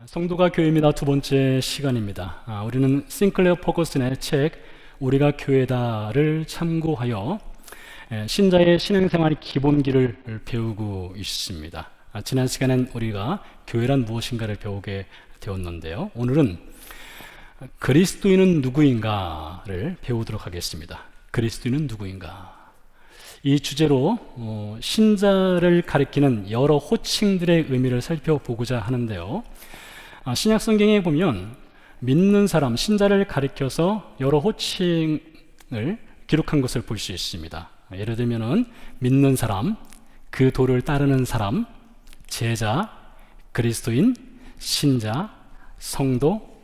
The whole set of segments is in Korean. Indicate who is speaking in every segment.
Speaker 1: 성도가 교회입니다. 두 번째 시간입니다. 우리는 싱클레어 퍼거슨의 책 우리가 교회다를 참고하여 신자의 신앙생활 기본기를 배우고 있습니다. 지난 시간엔 우리가 교회란 무엇인가를 배우게 되었는데요. 오늘은 그리스도인은 누구인가를 배우도록 하겠습니다. 그리스도인은 누구인가? 이 주제로 신자를 가리키는 여러 호칭들의 의미를 살펴보고자 하는데요. 신약 성경에 보면 믿는 사람, 신자를 가리켜서 여러 호칭을 기록한 것을 볼 수 있습니다. 예를 들면 믿는 사람, 그 도를 따르는 사람, 제자, 그리스도인, 신자, 성도,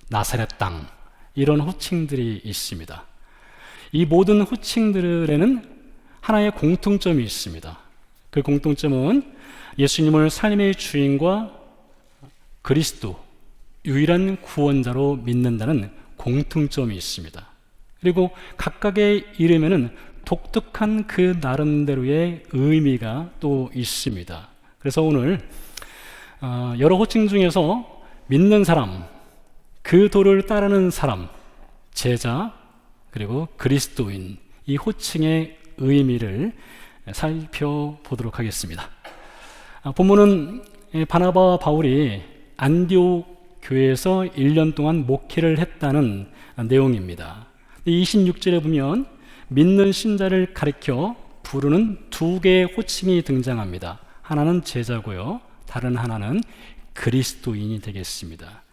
Speaker 1: 나사렛 땅, 이런 호칭들이 있습니다. 이 모든 호칭들에는 하나의 공통점이 있습니다. 그 공통점은 예수님을 삶의 주인과 그리스도, 유일한 구원자로 믿는다는 공통점이 있습니다. 그리고 각각의 이름에는 독특한 그 나름대로의 의미가 또 있습니다. 그래서 오늘 여러 호칭 중에서 믿는 사람, 그 도를 따르는 사람, 제자, 그리고 그리스도인, 이 호칭의 의미를 살펴보도록 하겠습니다. 본문은 바나바와 바울이 안디옥 교회에서 1년 동안 목회를 했다는 내용입니다. 26절에 보면 믿는 신자를 가리켜 부르는 두 개의 호칭이 등장합니다. 하나는 제자고요, 다른 하나는 그리스도인이 되겠습니다.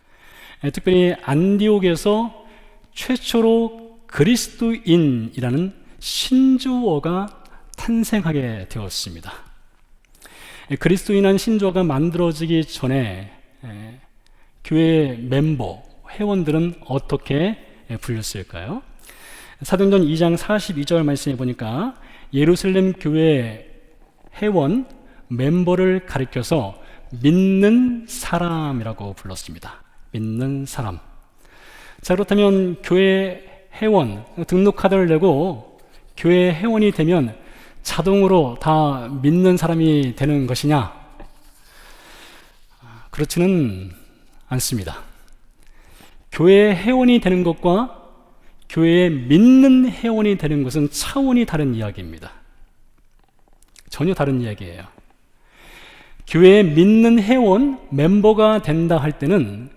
Speaker 1: 특별히 안디옥에서 최초로 그리스도인이라는 신조어가 탄생하게 되었습니다. 그리스도인한 신조어가 만들어지기 전에 교회 멤버, 회원들은 어떻게 불렸을까요? 사도행전 2장 42절 말씀해 보니까 예루살렘 교회 회원, 멤버를 가리켜서 믿는 사람이라고 불렀습니다. 믿는 사람. 자, 그렇다면 교회 회원, 등록카드를 내고 교회 회원이 되면 자동으로 다 믿는 사람이 되는 것이냐? 그렇지는 않습니다. 교회 회원이 되는 것과 교회에 믿는 회원이 되는 것은 차원이 다른 이야기입니다. 전혀 다른 이야기예요. 교회에 믿는 회원, 멤버가 된다 할 때는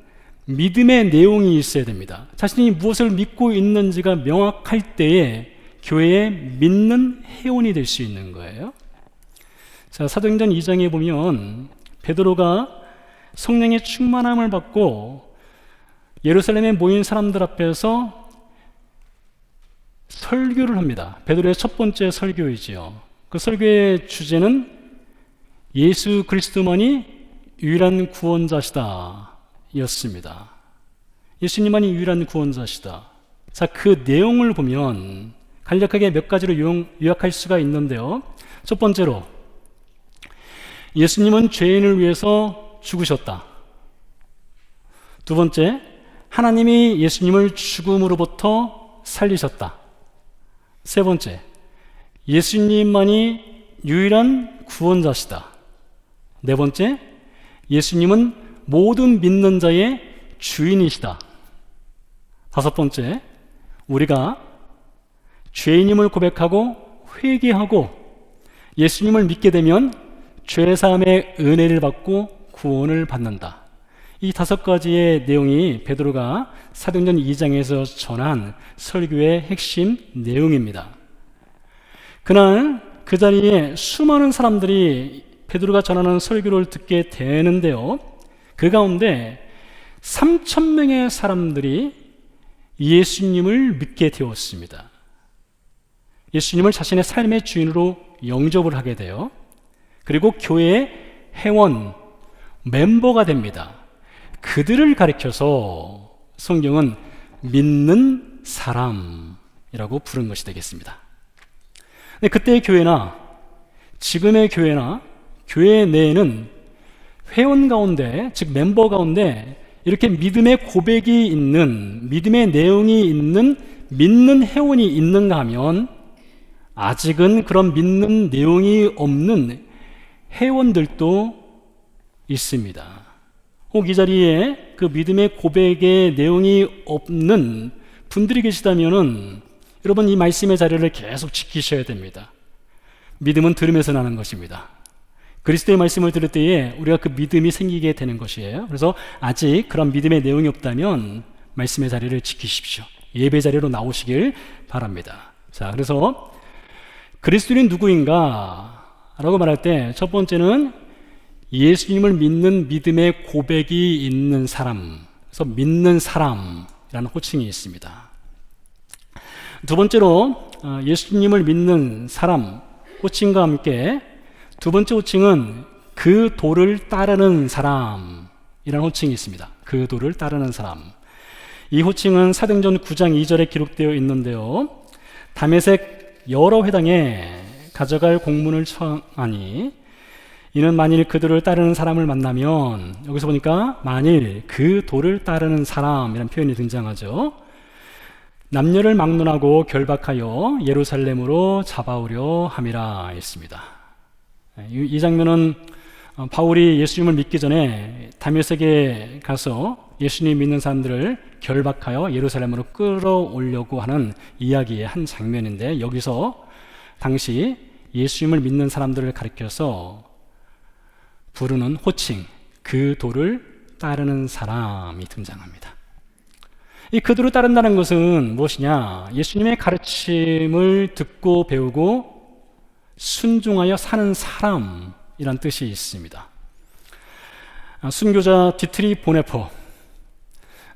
Speaker 1: 믿음의 내용이 있어야 됩니다. 자신이 무엇을 믿고 있는지가 명확할 때에 교회에 믿는 회원이 될 수 있는 거예요. 자, 사도행전 2장에 보면 베드로가 성령의 충만함을 받고 예루살렘에 모인 사람들 앞에서 설교를 합니다. 베드로의 첫 번째 설교이지요. 그 설교의 주제는 예수 그리스도만이 유일한 구원자시다 였습니다. 예수님만이 유일한 구원자시다. 자, 그 내용을 보면 간략하게 몇 가지로 요약할 수가 있는데요. 첫 번째로 예수님은 죄인을 위해서 죽으셨다. 두 번째, 하나님이 예수님을 죽음으로부터 살리셨다. 세 번째, 예수님만이 유일한 구원자시다. 네 번째, 예수님은 모든 믿는 자의 주인이시다. 다섯 번째, 우리가 죄인임을 고백하고 회개하고 예수님을 믿게 되면 죄사함의 은혜를 받고 구원을 받는다. 이 다섯 가지의 내용이 베드로가 사도행전 2장에서 전한 설교의 핵심 내용입니다. 그날 그 자리에 수많은 사람들이 베드로가 전하는 설교를 듣게 되는데요. 그 가운데 3,000명의 사람들이 예수님을 믿게 되었습니다. 예수님을 자신의 삶의 주인으로 영접을 하게 돼요. 그리고 교회의 회원, 멤버가 됩니다. 그들을 가리켜서 성경은 믿는 사람이라고 부른 것이 되겠습니다. 근데 그때의 교회나 지금의 교회나 교회 내에는 회원 가운데, 즉 멤버 가운데 이렇게 믿음의 고백이 있는, 믿음의 내용이 있는 믿는 회원이 있는가 하면 아직은 그런 믿는 내용이 없는 회원들도 있습니다. 꼭 이 자리에 그 믿음의 고백의 내용이 없는 분들이 계시다면은 여러분 이 말씀의 자리를 계속 지키셔야 됩니다. 믿음은 들으면서 나는 것입니다. 그리스도의 말씀을 들을 때에 우리가 그 믿음이 생기게 되는 것이에요. 그래서 아직 그런 믿음의 내용이 없다면 말씀의 자리를 지키십시오. 예배 자리로 나오시길 바랍니다. 자, 그래서 그리스도인이 누구인가? 라고 말할 때 첫 번째는 예수님을 믿는 믿음의 고백이 있는 사람, 그래서 믿는 사람이라는 호칭이 있습니다. 두 번째로 예수님을 믿는 사람 호칭과 함께 두 번째 호칭은 그 도를 따르는 사람이라는 호칭이 있습니다. 그 도를 따르는 사람. 이 호칭은 사도행전 9장 2절에 기록되어 있는데요. 다메섹 여러 회당에 가져갈 공문을 청하니 이는 만일 그 도를 따르는 사람을 만나면, 여기서 보니까 만일 그 도를 따르는 사람이라는 표현이 등장하죠. 남녀를 막론하고 결박하여 예루살렘으로 잡아오려 함이라 했습니다. 이 장면은 바울이 예수님을 믿기 전에 다메섹에 가서 예수님 믿는 사람들을 결박하여 예루살렘으로 끌어오려고 하는 이야기의 한 장면인데, 여기서 당시 예수님을 믿는 사람들을 가리켜서 부르는 호칭, 그 도를 따르는 사람이 등장합니다. 이 그 도를 따른다는 것은 무엇이냐? 예수님의 가르침을 듣고 배우고 순종하여 사는 사람이란 뜻이 있습니다. 순교자 디트리 보네퍼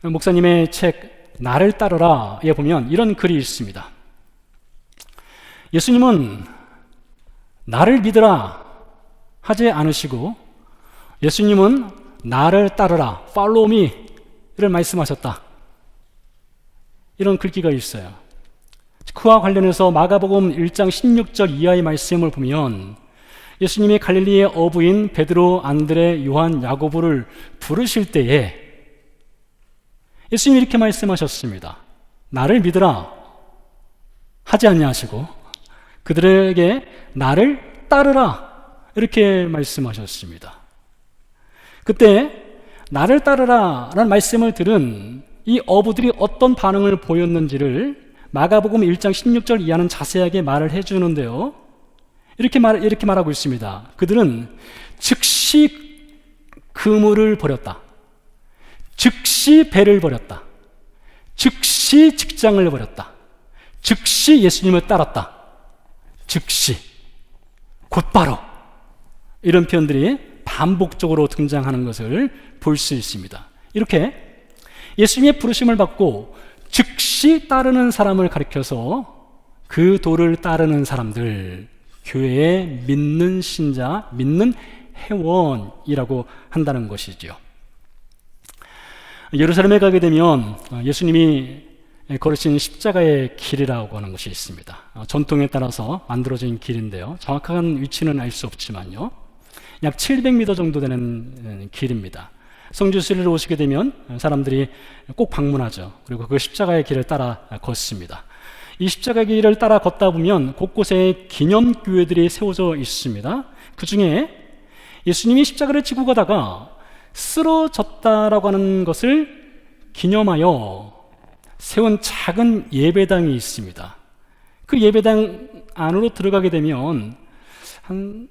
Speaker 1: 목사님의 책 나를 따르라에 보면 이런 글이 있습니다. 예수님은 나를 믿으라 하지 않으시고 예수님은 나를 따르라, follow me를 말씀하셨다. 이런 글귀가 있어요. 그와 관련해서 마가복음 1장 16절 이하의 말씀을 보면 예수님이 갈릴리의 어부인 베드로, 안드레, 요한, 야고보를 부르실 때에 예수님이 이렇게 말씀하셨습니다. 나를 믿으라 하지 않냐시고 그들에게 나를 따르라 이렇게 말씀하셨습니다. 그때 나를 따르라 라는 말씀을 들은 이 어부들이 어떤 반응을 보였는지를 마가복음 1장 16절 이하는 자세하게 말을 해주는데요. 이렇게 말하고 있습니다. 그들은 즉시 그물을 버렸다. 즉시 배를 버렸다. 즉시 직장을 버렸다. 즉시 예수님을 따랐다. 즉시, 곧바로 이런 표현들이 반복적으로 등장하는 것을 볼 수 있습니다. 이렇게 예수님의 부르심을 받고 즉시 따르는 사람을 가리켜서 그 도를 따르는 사람들, 교회의 믿는 신자, 믿는 회원이라고 한다는 것이죠. 예루살렘에 가게 되면 예수님이 걸으신 십자가의 길이라고 하는 것이 있습니다. 전통에 따라서 만들어진 길인데요. 정확한 위치는 알 수 없지만요. 약 700m 정도 되는 길입니다. 성지순례로 오시게 되면 사람들이 꼭 방문하죠. 그리고 그 십자가의 길을 따라 걷습니다. 이 십자가의 길을 따라 걷다 보면 곳곳에 기념교회들이 세워져 있습니다. 그 중에 예수님이 십자가를 지고 가다가 쓰러졌다라고 하는 것을 기념하여 세운 작은 예배당이 있습니다. 그 예배당 안으로 들어가게 되면 한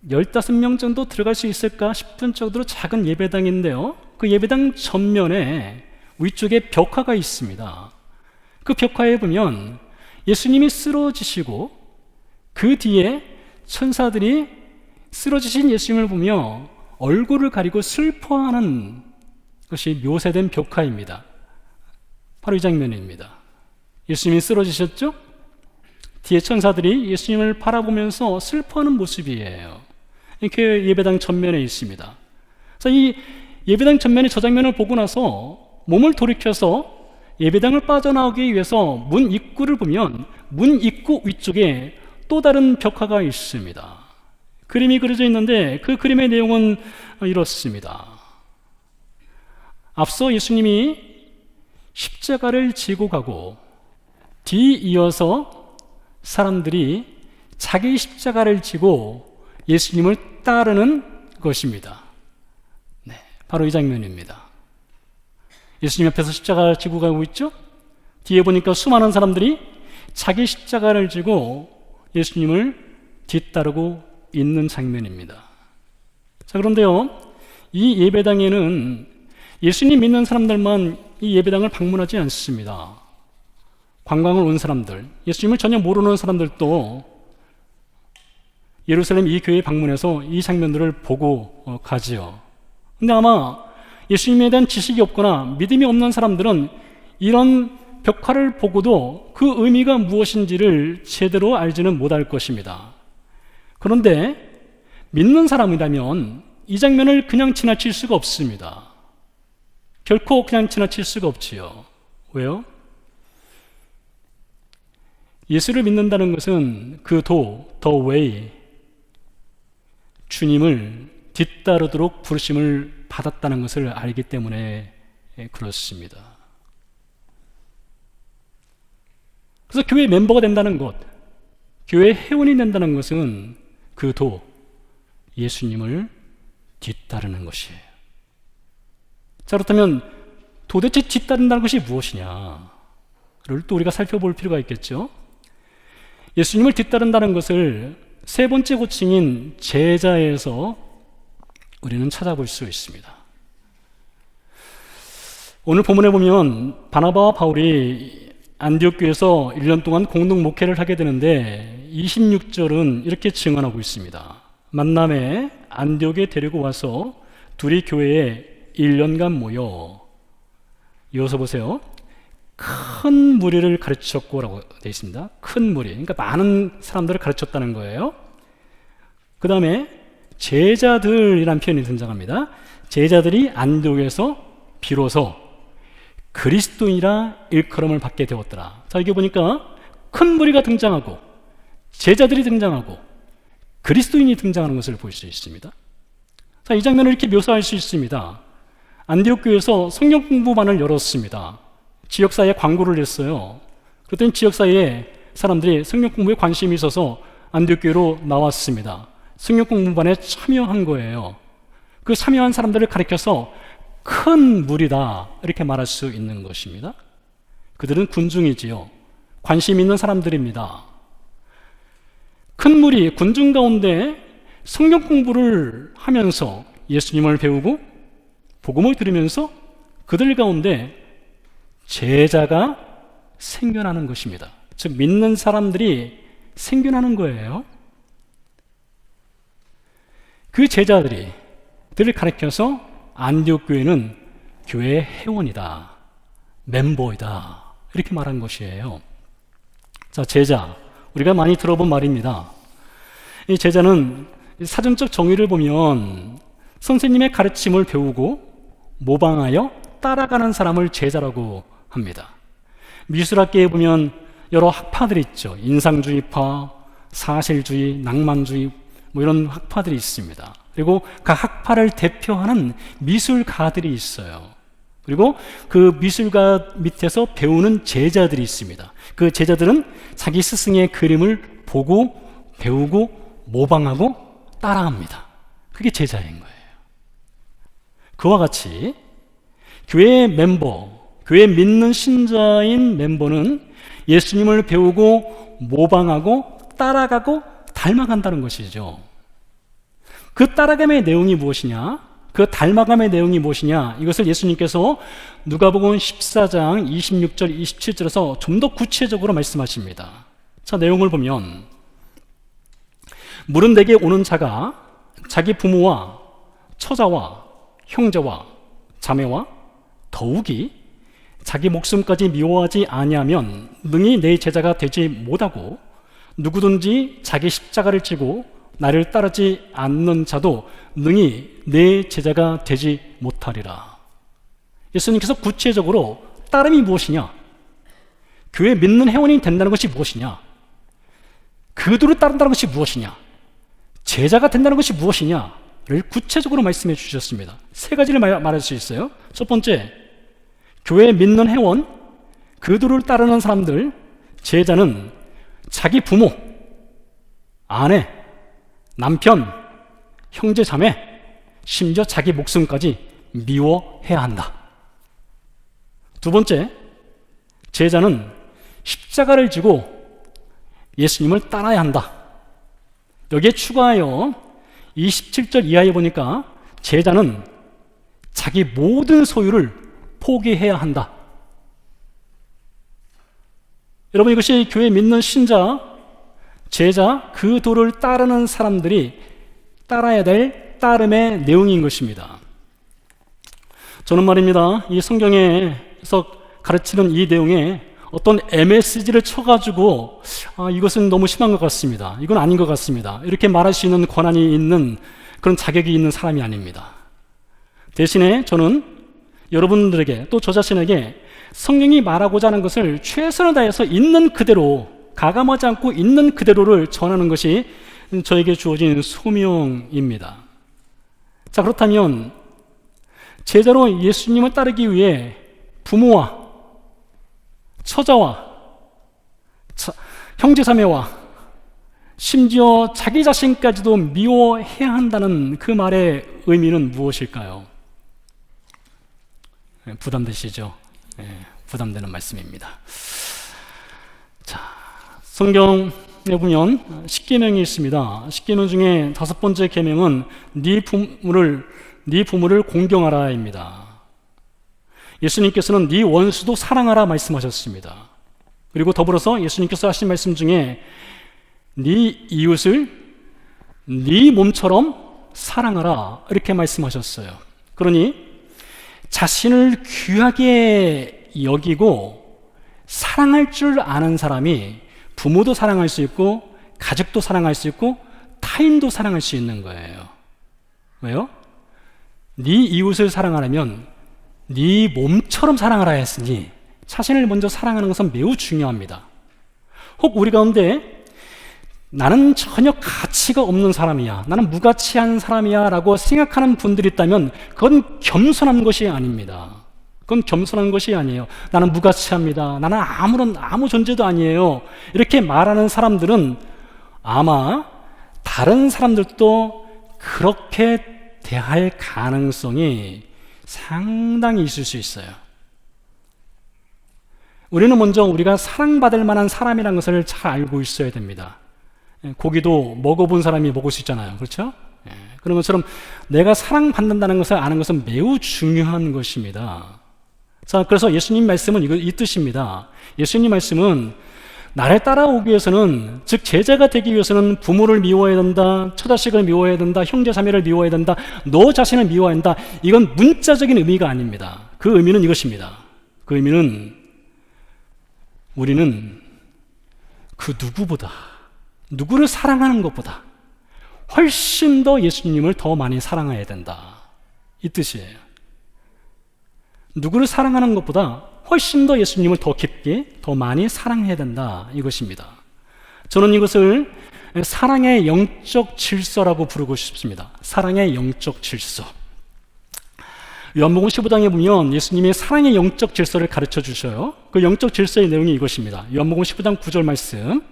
Speaker 1: 15명 정도 들어갈 수 있을까 싶은 정도로 작은 예배당인데요. 그 예배당 전면에 위쪽에 벽화가 있습니다. 그 벽화에 보면 예수님이 쓰러지시고 그 뒤에 천사들이 쓰러지신 예수님을 보며 얼굴을 가리고 슬퍼하는 것이 묘사된 벽화입니다. 바로 이 장면입니다. 예수님이 쓰러지셨죠? 뒤에 천사들이 예수님을 바라보면서 슬퍼하는 모습이에요. 이렇게 예배당 전면에 있습니다. 그래서 이 예배당 전면에 저 장면을 보고 나서 몸을 돌이켜서 예배당을 빠져나오기 위해서 문 입구를 보면 문 입구 위쪽에 또 다른 벽화가 있습니다. 그림이 그려져 있는데 그 그림의 내용은 이렇습니다. 앞서 예수님이 십자가를 지고 가고 뒤이어서 사람들이 자기 십자가를 지고 예수님을 따르는 것입니다. 네, 바로 이 장면입니다. 예수님 옆에서 십자가를 지고 가고 있죠? 뒤에 보니까 수많은 사람들이 자기 십자가를 지고 예수님을 뒤따르고 있는 장면입니다. 자, 그런데요, 이 예배당에는 예수님 믿는 사람들만 이 예배당을 방문하지 않습니다. 관광을 온 사람들, 예수님을 전혀 모르는 사람들도 예루살렘 이 교회에 방문해서 이 장면들을 보고 가지요. 근데 아마 예수님에 대한 지식이 없거나 믿음이 없는 사람들은 이런 벽화를 보고도 그 의미가 무엇인지를 제대로 알지는 못할 것입니다. 그런데 믿는 사람이라면 이 장면을 그냥 지나칠 수가 없습니다. 결코 그냥 지나칠 수가 없지요. 왜요? 예수를 믿는다는 것은 그 the way, 주님을 뒤따르도록 부르심을 받았다는 것을 알기 때문에 그렇습니다. 그래서 교회 멤버가 된다는 것, 교회 회원이 된다는 것은 그 예수님을 뒤따르는 것이에요. 자, 그렇다면 도대체 뒤따른다는 것이 무엇이냐를 또 우리가 살펴볼 필요가 있겠죠. 예수님을 뒤따른다는 것을 세 번째 호칭인 제자에서 우리는 찾아볼 수 있습니다. 오늘 본문에 보면 바나바와 바울이 안디옥 교회에서 1년 동안 공동 목회를 하게 되는데 26절은 이렇게 증언하고 있습니다. 만남에 안디옥에 데리고 와서 둘이 교회에 1년간 모여, 이어서 보세요. 큰 무리를 가르쳤고라고 되어 있습니다. 큰 무리, 그러니까 많은 사람들을 가르쳤다는 거예요. 그 다음에 제자들이라는 표현이 등장합니다. 제자들이 안디옥에서 비로소 그리스도인이라 일컬음을 받게 되었더라. 자, 이게 보니까 큰 무리가 등장하고 제자들이 등장하고 그리스도인이 등장하는 것을 볼 수 있습니다. 자, 이 장면을 이렇게 묘사할 수 있습니다. 안디옥 교회에서 성경 공부반을 열었습니다. 지역사회에 광고를 냈어요. 그랬더니 지역사회에 사람들이 성경 공부에 관심이 있어서 안디옥 교회로 나왔습니다. 성경 공부반에 참여한 거예요. 그 참여한 사람들을 가리켜서 큰 무리다 이렇게 말할 수 있는 것입니다. 그들은 군중이지요. 관심 있는 사람들입니다. 큰 무리, 군중 가운데 성경 공부를 하면서 예수님을 배우고 복음을 들으면서 그들 가운데 제자가 생겨나는 것입니다. 즉 믿는 사람들이 생겨나는 거예요. 그 제자들이 들을 가리켜서 안디옥 교회는 교회의 회원이다, 멤버이다 이렇게 말한 것이에요. 자, 제자, 우리가 많이 들어본 말입니다. 이 제자는 사전적 정의를 보면 선생님의 가르침을 배우고 모방하여 따라가는 사람을 제자라고 합니다. 미술학계에 보면 여러 학파들이 있죠. 인상주의파, 사실주의, 낭만주의 이런 학파들이 있습니다. 그리고 각 학파를 대표하는 미술가들이 있어요. 그리고 그 미술가 밑에서 배우는 제자들이 있습니다. 그 제자들은 자기 스승의 그림을 보고 배우고 모방하고 따라합니다. 그게 제자인 거예요. 그와 같이 교회의 멤버, 교회 믿는 신자인 멤버는 예수님을 배우고 모방하고 따라가고 닮아간다는 것이죠. 그 따라감의 내용이 무엇이냐? 그 닮아감의 내용이 무엇이냐? 이것을 예수님께서 누가복음 14장 26절 27절에서 좀 더 구체적으로 말씀하십니다. 자, 내용을 보면 물은 내게 오는 자가 자기 부모와 처자와 형제와 자매와 더욱이 자기 목숨까지 미워하지 아니하면 능히 내 제자가 되지 못하고 누구든지 자기 십자가를 지고 나를 따르지 않는 자도 능히 내 제자가 되지 못하리라. 예수님께서 구체적으로 따름이 무엇이냐, 교회 믿는 회원이 된다는 것이 무엇이냐, 그들을 따른다는 것이 무엇이냐, 제자가 된다는 것이 무엇이냐를 구체적으로 말씀해 주셨습니다. 세 가지를 말할 수 있어요. 첫 번째, 교회 믿는 회원, 그들을 따르는 사람들, 제자는 자기 부모, 아내, 남편, 형제, 자매, 심지어 자기 목숨까지 미워해야 한다. 두 번째, 제자는 십자가를 지고 예수님을 따라야 한다. 여기에 추가하여 27절 이하에 보니까 제자는 자기 모든 소유를 포기해야 한다. 여러분, 이것이 교회 믿는 신자, 제자, 그 도를 따르는 사람들이 따라야 될 따름의 내용인 것입니다. 저는 말입니다, 이 성경에서 가르치는 이 내용에 어떤 MSG를 쳐가지고 이것은 너무 심한 것 같습니다, 이건 아닌 것 같습니다, 이렇게 말할 수 있는 권한이 있는 그런 자격이 있는 사람이 아닙니다. 대신에 저는 여러분들에게 또 저 자신에게 성령이 말하고자 하는 것을 최선을 다해서 있는 그대로, 가감하지 않고 있는 그대로를 전하는 것이 저에게 주어진 소명입니다. 자, 그렇다면 제자로 예수님을 따르기 위해 부모와 처자와 형제자매와 심지어 자기 자신까지도 미워해야 한다는 그 말의 의미는 무엇일까요? 부담되시죠? 부담되는 말씀입니다. 자, 성경에 보면 10계명이 있습니다. 10계명 중에 5번째 계명은 네 부모를 공경하라입니다. 예수님께서는 네 원수도 사랑하라 말씀하셨습니다. 그리고 더불어서 예수님께서 하신 말씀 중에 네 이웃을 네 몸처럼 사랑하라 이렇게 말씀하셨어요. 그러니 자신을 귀하게 여기고 사랑할 줄 아는 사람이 부모도 사랑할 수 있고 가족도 사랑할 수 있고 타인도 사랑할 수 있는 거예요. 왜요? 네 이웃을 사랑하려면 네 몸처럼 사랑하라 했으니 자신을 먼저 사랑하는 것은 매우 중요합니다. 혹 우리 가운데 나는 전혀 가치가 없는 사람이야, 나는 무가치한 사람이야 라고 생각하는 분들이 있다면 그건 겸손한 것이 아닙니다. 그건 겸손한 것이 아니에요. 나는 무가치합니다, 나는 아무 존재도 아니에요, 이렇게 말하는 사람들은 아마 다른 사람들도 그렇게 대할 가능성이 상당히 있을 수 있어요. 우리는 먼저 우리가 사랑받을 만한 사람이라는 것을 잘 알고 있어야 됩니다. 고기도 먹어본 사람이 먹을 수 있잖아요, 그렇죠? 그런 것처럼 내가 사랑받는다는 것을 아는 것은 매우 중요한 것입니다. 자, 그래서 예수님 말씀은 이 뜻입니다. 예수님 말씀은 나를 따라오기 위해서는, 즉 제자가 되기 위해서는 부모를 미워해야 된다, 처자식을 미워해야 된다, 형제자매를 미워해야 된다, 너 자신을 미워해야 한다, 이건 문자적인 의미가 아닙니다. 그 의미는 이것입니다. 그 의미는 우리는 그 누구를 사랑하는 것보다 훨씬 더 예수님을 더 많이 사랑해야 된다, 이 뜻이에요. 누구를 사랑하는 것보다 훨씬 더 예수님을 더 깊게 더 많이 사랑해야 된다, 이것입니다. 저는 이것을 사랑의 영적 질서라고 부르고 싶습니다. 사랑의 영적 질서. 요한복음 15장에 보면 예수님이 사랑의 영적 질서를 가르쳐 주셔요. 그 영적 질서의 내용이 이것입니다. 요한복음 15장 9절 말씀,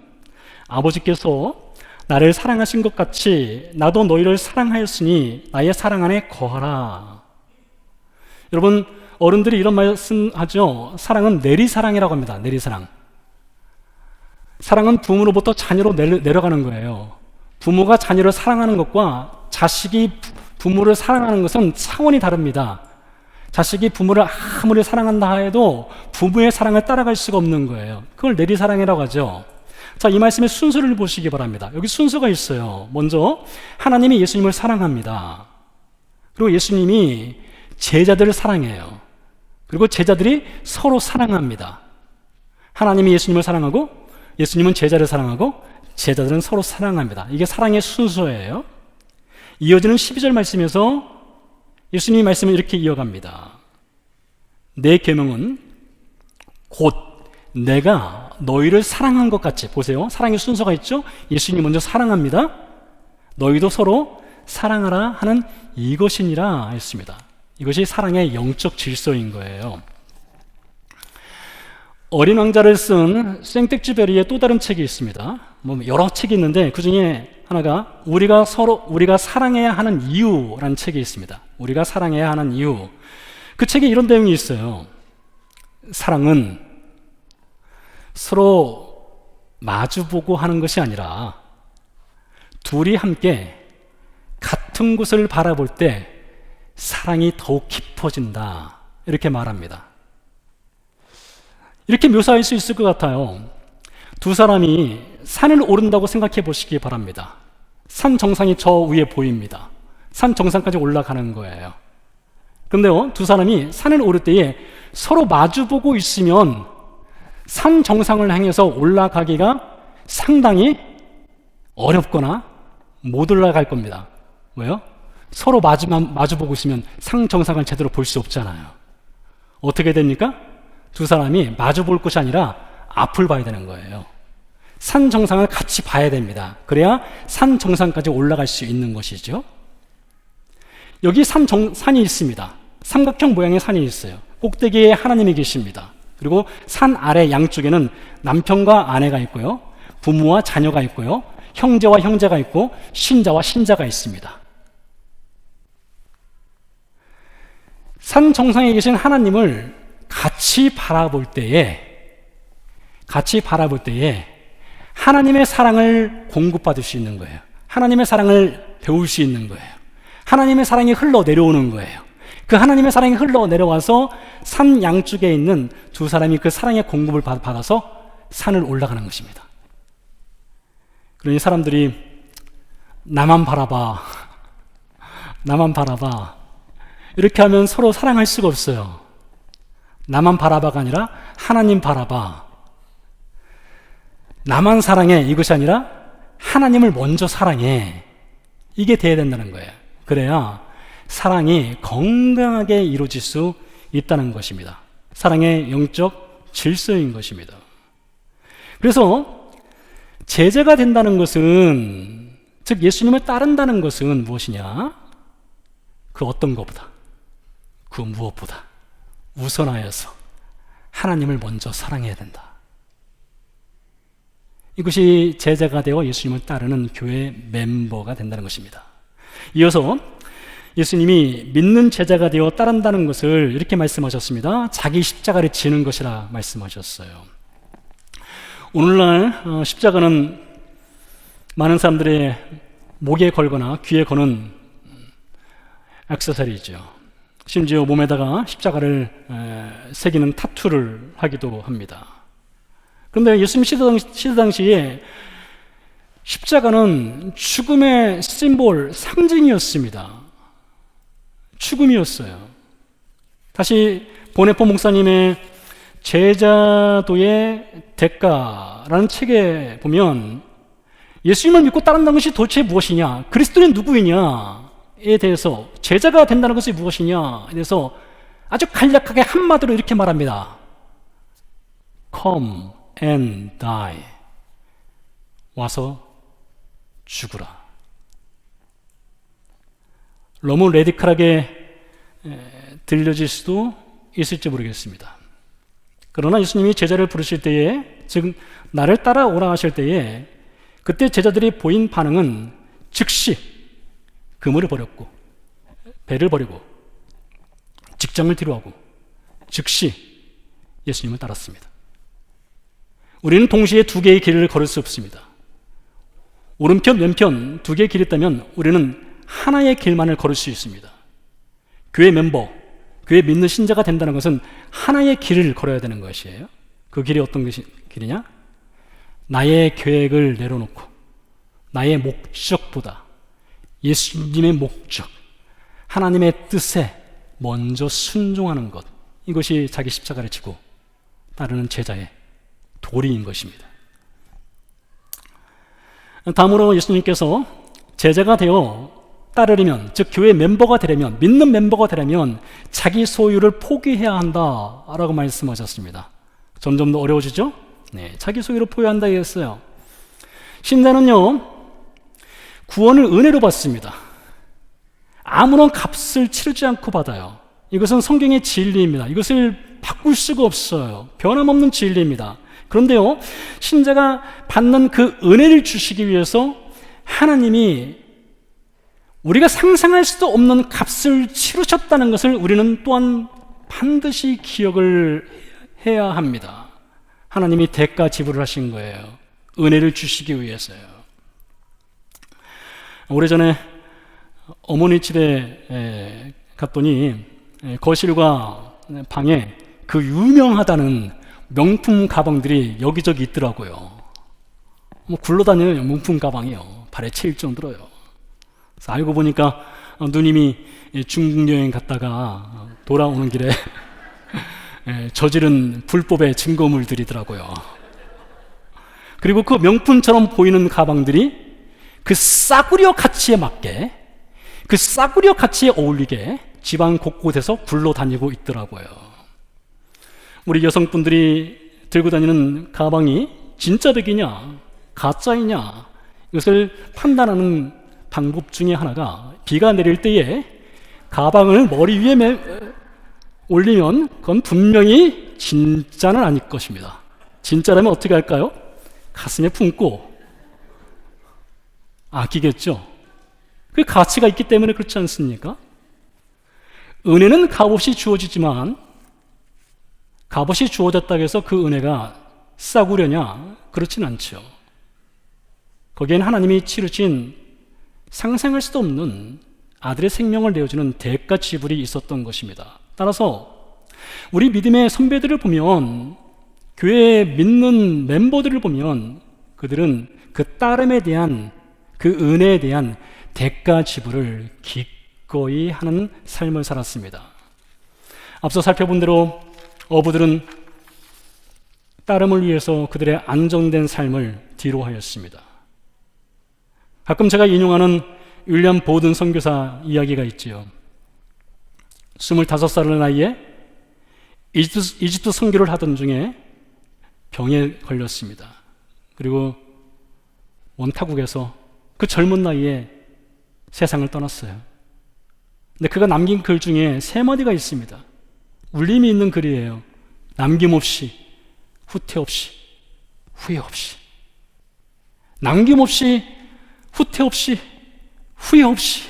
Speaker 1: 아버지께서 나를 사랑하신 것 같이 나도 너희를 사랑하였으니 나의 사랑 안에 거하라. 여러분, 어른들이 이런 말씀하죠. 사랑은 내리사랑이라고 합니다. 내리사랑. 사랑은 부모로부터 자녀로 내려가는 거예요. 부모가 자녀를 사랑하는 것과 자식이 부모를 사랑하는 것은 차원이 다릅니다. 자식이 부모를 아무리 사랑한다 해도 부모의 사랑을 따라갈 수가 없는 거예요. 그걸 내리사랑이라고 하죠. 자, 이 말씀의 순서를 보시기 바랍니다. 여기 순서가 있어요. 먼저 하나님이 예수님을 사랑합니다. 그리고 예수님이 제자들을 사랑해요. 그리고 제자들이 서로 사랑합니다. 하나님이 예수님을 사랑하고 예수님은 제자를 사랑하고 제자들은 서로 사랑합니다. 이게 사랑의 순서예요. 이어지는 12절 말씀에서 예수님이 말씀을 이렇게 이어갑니다. 내 계명은 곧 내가 너희를 사랑한 것 같이. 보세요, 사랑의 순서가 있죠. 예수님이 먼저 사랑합니다. 너희도 서로 사랑하라 하는 이것이니라 했습니다. 이것이 사랑의 영적 질서인 거예요. 어린 왕자를 쓴 생텍쥐베리의 또 다른 책이 있습니다. 뭐 여러 책이 있는데 그 중에 하나가 우리가 사랑해야 하는 이유라는 책이 있습니다. 우리가 사랑해야 하는 이유. 그 책에 이런 내용이 있어요. 사랑은 서로 마주보고 하는 것이 아니라 둘이 함께 같은 곳을 바라볼 때 사랑이 더욱 깊어진다. 이렇게 말합니다. 이렇게 묘사할 수 있을 것 같아요. 두 사람이 산을 오른다고 생각해 보시기 바랍니다. 산 정상이 저 위에 보입니다. 산 정상까지 올라가는 거예요. 그런데요, 두 사람이 산을 오를 때에 서로 마주보고 있으면 산 정상을 향해서 올라가기가 상당히 어렵거나 못 올라갈 겁니다. 왜요? 서로 마주보고 있으면 산 정상을 제대로 볼 수 없잖아요. 어떻게 됩니까? 두 사람이 마주볼 것이 아니라 앞을 봐야 되는 거예요. 산 정상을 같이 봐야 됩니다. 그래야 산 정상까지 올라갈 수 있는 것이죠. 여기 산이 있습니다. 삼각형 모양의 산이 있어요. 꼭대기에 하나님이 계십니다. 그리고 산 아래 양쪽에는 남편과 아내가 있고요, 부모와 자녀가 있고요, 형제와 형제가 있고 신자와 신자가 있습니다. 산 정상에 계신 하나님을 같이 바라볼 때에 하나님의 사랑을 공급받을 수 있는 거예요. 하나님의 사랑을 배울 수 있는 거예요. 하나님의 사랑이 흘러내려오는 거예요. 그 하나님의 사랑이 흘러내려와서 산 양쪽에 있는 두 사람이 그 사랑의 공급을 받아서 산을 올라가는 것입니다. 그러니 사람들이 나만 바라봐 이렇게 하면 서로 사랑할 수가 없어요. 나만 바라봐가 아니라 하나님 바라봐. 나만 사랑해 이것이 아니라 하나님을 먼저 사랑해. 이게 돼야 된다는 거예요. 그래야 사랑이 건강하게 이루어질 수 있다는 것입니다. 사랑의 영적 질서인 것입니다. 그래서 제자가 된다는 것은, 즉 예수님을 따른다는 것은 무엇이냐? 그 어떤 것보다, 그 무엇보다 우선하여서 하나님을 먼저 사랑해야 된다. 이것이 제자가 되어 예수님을 따르는 교회 멤버가 된다는 것입니다. 이어서 예수님이 믿는 제자가 되어 따른다는 것을 이렇게 말씀하셨습니다. 자기 십자가를 지는 것이라 말씀하셨어요. 오늘날 십자가는 많은 사람들의 목에 걸거나 귀에 거는 액세서리죠. 심지어 몸에다가 십자가를 새기는 타투를 하기도 합니다. 그런데 예수님 시대 당시에 십자가는 죽음의 심볼, 상징이었습니다. 죽음이었어요. 다시 보네포 목사님의 제자도의 대가라는 책에 보면 예수님을 믿고 따른다는 것이 도대체 무엇이냐, 그리스도는 누구이냐에 대해서, 제자가 된다는 것이 무엇이냐에 대해서 아주 간략하게 한마디로 이렇게 말합니다. Come and die. 와서 죽으라. 너무 레디컬하게 들려질 수도 있을지 모르겠습니다. 그러나 예수님이 제자를 부르실 때에, 즉 나를 따라오라 하실 때에, 그때 제자들이 보인 반응은 즉시 그물을 버렸고 배를 버리고 직장을 뒤로하고 즉시 예수님을 따랐습니다. 우리는 동시에 두 개의 길을 걸을 수 없습니다. 오른편 왼편 두 개의 길이 있다면 우리는 하나의 길만을 걸을 수 있습니다. 교회 멤버, 교회 믿는 신자가 된다는 것은 하나의 길을 걸어야 되는 것이에요. 그 길이 어떤 길이냐? 나의 계획을 내려놓고 나의 목적보다 예수님의 목적, 하나님의 뜻에 먼저 순종하는 것, 이것이 자기 십자가를 지고 따르는 제자의 도리인 것입니다. 다음으로 예수님께서 제자가 되어 따르려면, 즉 교회 멤버가 되려면, 믿는 멤버가 되려면 자기 소유를 포기해야 한다라고 말씀하셨습니다. 점점 더 어려워지죠? 네, 자기 소유를 포기한다 했어요. 신자는요, 구원을 은혜로 받습니다. 아무런 값을 치르지 않고 받아요. 이것은 성경의 진리입니다. 이것을 바꿀 수가 없어요. 변함없는 진리입니다. 그런데요, 신자가 받는 그 은혜를 주시기 위해서 하나님이 우리가 상상할 수도 없는 값을 치르셨다는 것을 우리는 또한 반드시 기억을 해야 합니다. 하나님이 대가 지불을 하신 거예요. 은혜를 주시기 위해서요. 오래전에 어머니 집에 갔더니 거실과 방에 그 유명하다는 명품 가방들이 여기저기 있더라고요. 뭐 굴러다니는 명품 가방이요. 발에 채일 정도로요. 그래서 알고 보니까 누님이 중국 여행 갔다가 돌아오는 길에 저지른 불법의 증거물들이더라고요. 그리고 그 명품처럼 보이는 가방들이 그 싸구려 가치에 맞게, 그 싸구려 가치에 어울리게 집안 곳곳에서 굴러다니고 있더라고요. 우리 여성분들이 들고 다니는 가방이 진짜 덕이냐 가짜이냐, 이것을 판단하는 방법 중에 하나가, 비가 내릴 때에 가방을 머리 위에 올리면 그건 분명히 진짜는 아닐 것입니다. 진짜라면 어떻게 할까요? 가슴에 품고 아끼겠죠. 그 가치가 있기 때문에 그렇지 않습니까? 은혜는 값없이 주어지지만 값없이 주어졌다고 해서 그 은혜가 싸구려냐? 그렇진 않죠. 거기엔 하나님이 치르신 상상할 수도 없는 아들의 생명을 내어주는 대가 지불이 있었던 것입니다. 따라서 우리 믿음의 선배들을 보면, 교회에 믿는 멤버들을 보면, 그들은 그 따름에 대한, 그 은혜에 대한 대가 지불을 기꺼이 하는 삶을 살았습니다. 앞서 살펴본 대로 어부들은 따름을 위해서 그들의 안정된 삶을 뒤로하였습니다. 가끔 제가 인용하는 윌리엄 보든 선교사 이야기가 있지요. 25살의 나이에 이집트 선교를 하던 중에 병에 걸렸습니다. 그리고 원타국에서 그 젊은 나이에 세상을 떠났어요. 근데 그가 남긴 글 중에 3마디가 있습니다. 울림이 있는 글이에요. 남김없이, 후퇴 없이, 후회 없이. 남김없이, 후퇴 없이, 후회 없이.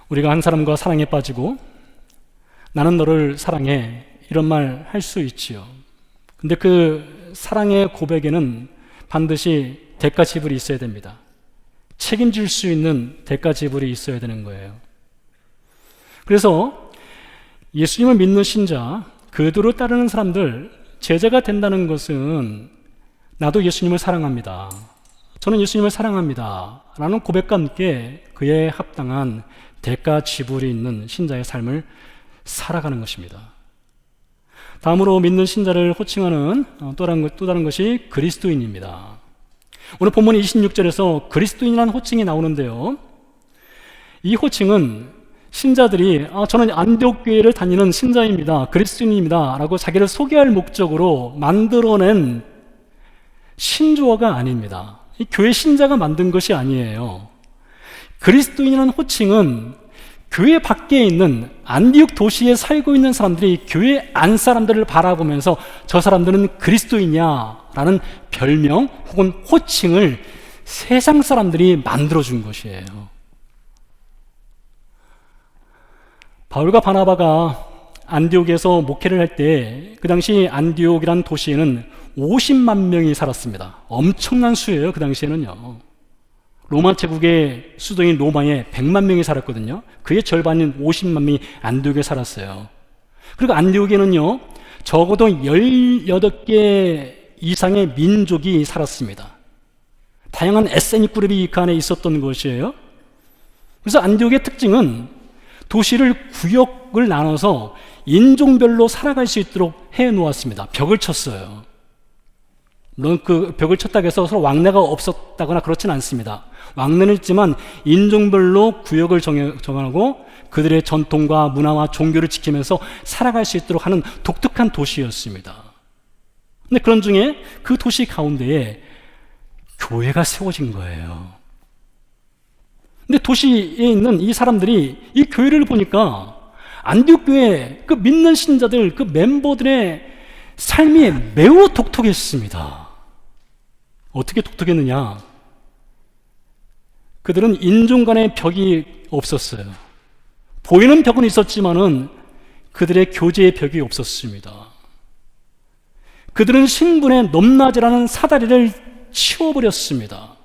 Speaker 1: 우리가 한 사람과 사랑에 빠지고 나는 너를 사랑해, 이런 말 할 수 있지요. 근데 그 사랑의 고백에는 반드시 대가 지불이 있어야 됩니다. 책임질 수 있는 대가 지불이 있어야 되는 거예요. 그래서 예수님을 믿는 신자, 그들을 따르는 사람들, 제자가 된다는 것은 나도 예수님을 사랑합니다, 저는 예수님을 사랑합니다 라는 고백과 함께 그에 합당한 대가 지불이 있는 신자의 삶을 살아가는 것입니다. 다음으로 믿는 신자를 호칭하는 또 다른 것이 그리스도인입니다. 오늘 본문 26절에서 그리스도인이라는 호칭이 나오는데요, 이 호칭은 신자들이 저는 안디옥 교회를 다니는 신자입니다, 그리스도인입니다 라고 자기를 소개할 목적으로 만들어낸 신조어가 아닙니다. 이 교회 신자가 만든 것이 아니에요. 그리스도인이라는 호칭은 교회 밖에 있는 안디옥 도시에 살고 있는 사람들이 교회 안 사람들을 바라보면서 저 사람들은 그리스도인이야 라는 별명 혹은 호칭을 세상 사람들이 만들어준 것이에요. 바울과 바나바가 안디옥에서 목회를 할 때 그 당시 안디옥이라는 도시에는 50만 명이 살았습니다. 엄청난 수예요. 그 당시에는요. 로마 제국의 수도인 로마에 100만 명이 살았거든요. 그의 절반인 50만 명이 안디옥에 살았어요. 그리고 안디옥에는요, 적어도 18개 이상의 민족이 살았습니다. 다양한 에스닉 그룹이 그 안에 있었던 것이에요. 그래서 안디옥의 특징은 도시를 구역을 나눠서 인종별로 살아갈 수 있도록 해 놓았습니다. 벽을 쳤어요. 물론 그 벽을 쳤다고 해서 서로 왕래가 없었다거나 그렇진 않습니다. 왕래는 있지만 인종별로 구역을 정하고 그들의 전통과 문화와 종교를 지키면서 살아갈 수 있도록 하는 독특한 도시였습니다. 근데 그런 중에 그 도시 가운데에 교회가 세워진 거예요. 근데 도시에 있는 이 사람들이 이 교회를 보니까 안디옥 교회 그 믿는 신자들, 그 멤버들의 삶이 매우 독특했습니다. 어떻게 독특했느냐? 그들은 인종 간의 벽이 없었어요. 보이는 벽은 있었지만은 그들의 교제의 벽이 없었습니다. 그들은 신분의 높낮이라는 사다리를 치워버렸습니다.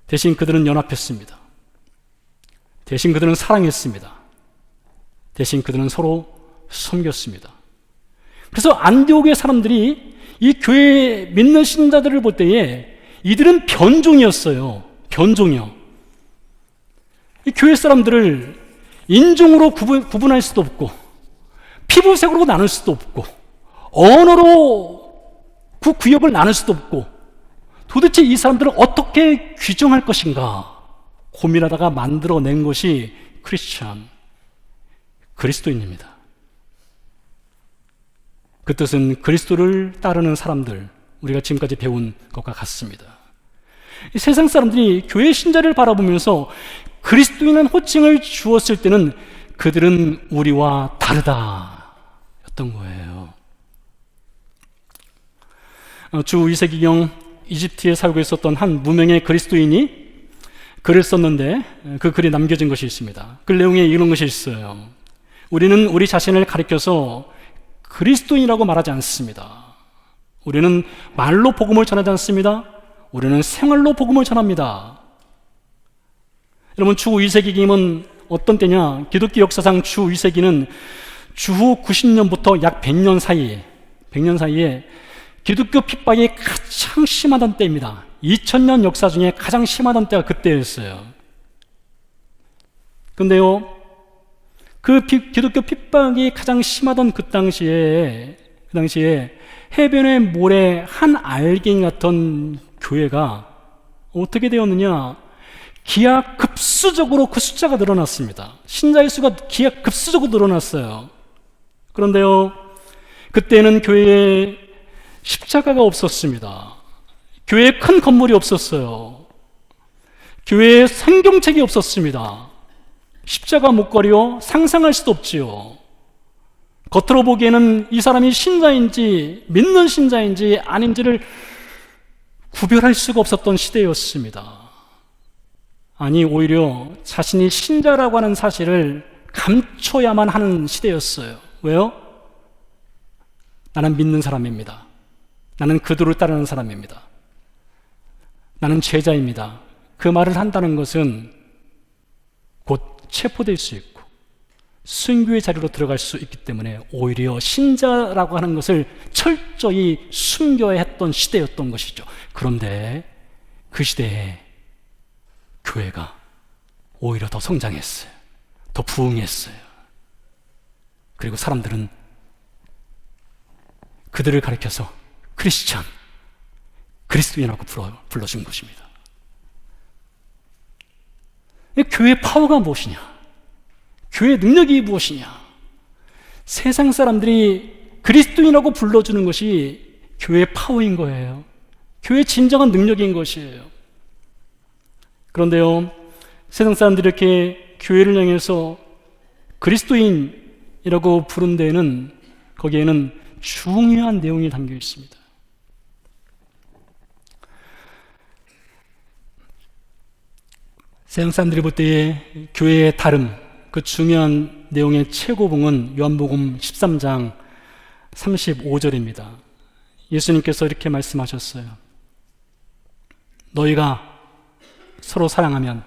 Speaker 1: 대신 그들은 연합했습니다. 대신 그들은 사랑했습니다. 대신 그들은 서로 섬겼습니다. 그래서 안디옥의 사람들이 이 교회 믿는 신자들을 볼 때에 이들은 변종이었어요. 변종이요. 이 교회 사람들을 인종으로 구분할 수도 없고, 피부색으로 나눌 수도 없고, 언어로 그 구역을 나눌 수도 없고, 도대체 이 사람들을 어떻게 규정할 것인가 고민하다가 만들어낸 것이 크리스찬, 그리스도인입니다. 그 뜻은 그리스도를 따르는 사람들, 우리가 지금까지 배운 것과 같습니다. 이 세상 사람들이 교회 신자를 바라보면서 그리스도인은 호칭을 주었을 때는 그들은 우리와 다르다 였던 거예요. 주 2세기경 이집트에 살고 있었던 한 무명의 그리스도인이 글을 썼는데 그 글이 남겨진 것이 있습니다. 그 내용에 이런 것이 있어요. 우리는 우리 자신을 가리켜서 그리스도인이라고 말하지 않습니다. 우리는 말로 복음을 전하지 않습니다. 우리는 생활로 복음을 전합니다. 여러분, 주 2세기경은 어떤 때냐? 기독교 역사상 주 2세기는 주후 90년부터 약 100년 사이에 기독교 핍박이 가장 심하던 때입니다. 2000년 역사 중에 가장 심하던 때가 그때였어요. 근데요, 그 기독교 핍박이 가장 심하던 그 당시에 해변의 모래 한 알갱이 같은 교회가 어떻게 되었느냐? 기하급수적으로 그 숫자가 늘어났습니다. 신자의 수가 기하급수적으로 늘어났어요. 그런데요, 그때는 교회에 십자가가 없었습니다. 교회에 큰 건물이 없었어요. 교회에 성경책이 없었습니다. 십자가 목걸이요, 상상할 수도 없지요. 겉으로 보기에는 이 사람이 신자인지 믿는 신자인지 아닌지를 구별할 수가 없었던 시대였습니다. 아니, 오히려 자신이 신자라고 하는 사실을 감춰야만 하는 시대였어요. 왜요? 나는 믿는 사람입니다. 나는 그들을 따르는 사람입니다. 나는 제자입니다. 그 말을 한다는 것은 곧 체포될 수 있고 순교의 자리로 들어갈 수 있기 때문에 오히려 신자라고 하는 것을 철저히 숨겨야 했던 시대였던 것이죠. 그런데 그 시대에 교회가 오히려 더 성장했어요. 더 부흥했어요. 그리고 사람들은 그들을 가리켜서 크리스찬, 그리스도인이라고 불러준 것입니다. 교회의 파워가 무엇이냐? 교회의 능력이 무엇이냐? 세상 사람들이 그리스도인이라고 불러주는 것이 교회의 파워인 거예요. 교회의 진정한 능력인 것이에요. 그런데요, 세상 사람들이 이렇게 교회를 향해서 그리스도인이라고 부른 데에는, 거기에는 중요한 내용이 담겨 있습니다. 세상 사람들이 볼 때의 교회의 다름, 그 중요한 내용의 최고봉은 요한복음 13장 35절입니다. 예수님께서 이렇게 말씀하셨어요. 너희가 서로 사랑하면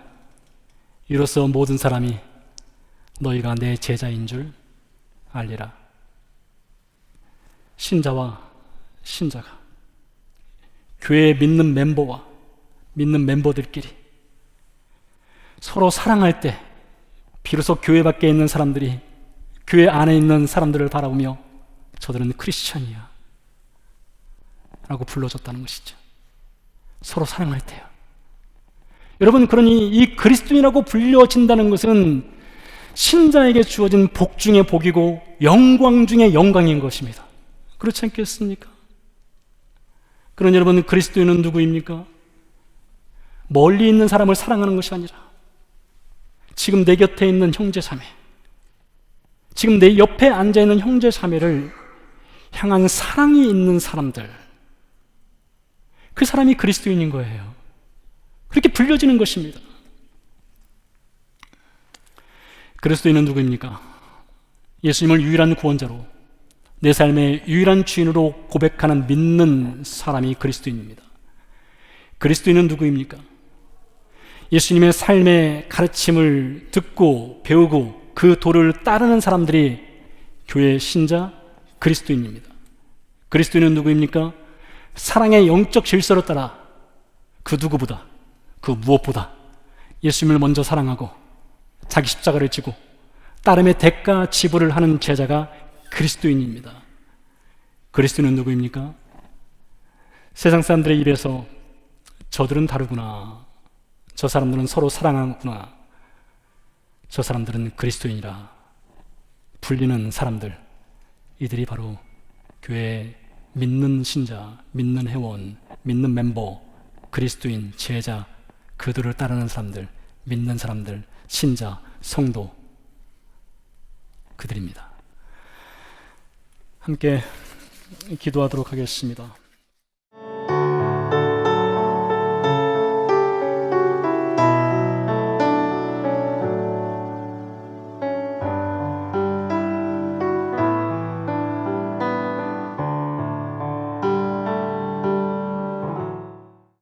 Speaker 1: 이로써 모든 사람이 너희가 내 제자인 줄 알리라. 신자와 신자가, 교회에 믿는 멤버와 믿는 멤버들끼리 서로 사랑할 때 비로소 교회 밖에 있는 사람들이 교회 안에 있는 사람들을 바라보며 저들은 크리스찬이야 라고 불러줬다는 것이죠. 서로 사랑할 때요. 여러분, 그러니 이 그리스도인이라고 불려진다는 것은 신자에게 주어진 복 중의 복이고 영광 중의 영광인 것입니다. 그렇지 않겠습니까? 그러니 여러분, 그리스도인은 누구입니까? 멀리 있는 사람을 사랑하는 것이 아니라 지금 내 곁에 있는 형제 자매, 지금 내 옆에 앉아있는 형제 자매를 향한 사랑이 있는 사람들, 그 사람이 그리스도인인 거예요. 그렇게 불려지는 것입니다. 그리스도인은 누구입니까? 예수님을 유일한 구원자로, 내 삶의 유일한 주인으로 고백하는 믿는 사람이 그리스도인입니다. 그리스도인은 누구입니까? 예수님의 삶의 가르침을 듣고 배우고 그 도를 따르는 사람들이 교회 신자 그리스도인입니다. 그리스도인은 누구입니까? 사랑의 영적 질서를 따라 그 누구보다, 그 무엇보다 예수님을 먼저 사랑하고 자기 십자가를 지고 따름의 대가 지불을 하는 제자가 그리스도인입니다. 그리스도인은 누구입니까? 세상 사람들의 입에서 저들은 다르구나, 저 사람들은 서로 사랑하구나, 저 사람들은 그리스도인이라 불리는 사람들, 이들이 바로 교회의 믿는 신자, 믿는 회원, 믿는 멤버, 그리스도인, 제자, 그들을 따르는 사람들, 믿는 사람들, 신자, 성도, 그들입니다. 함께 기도하도록 하겠습니다.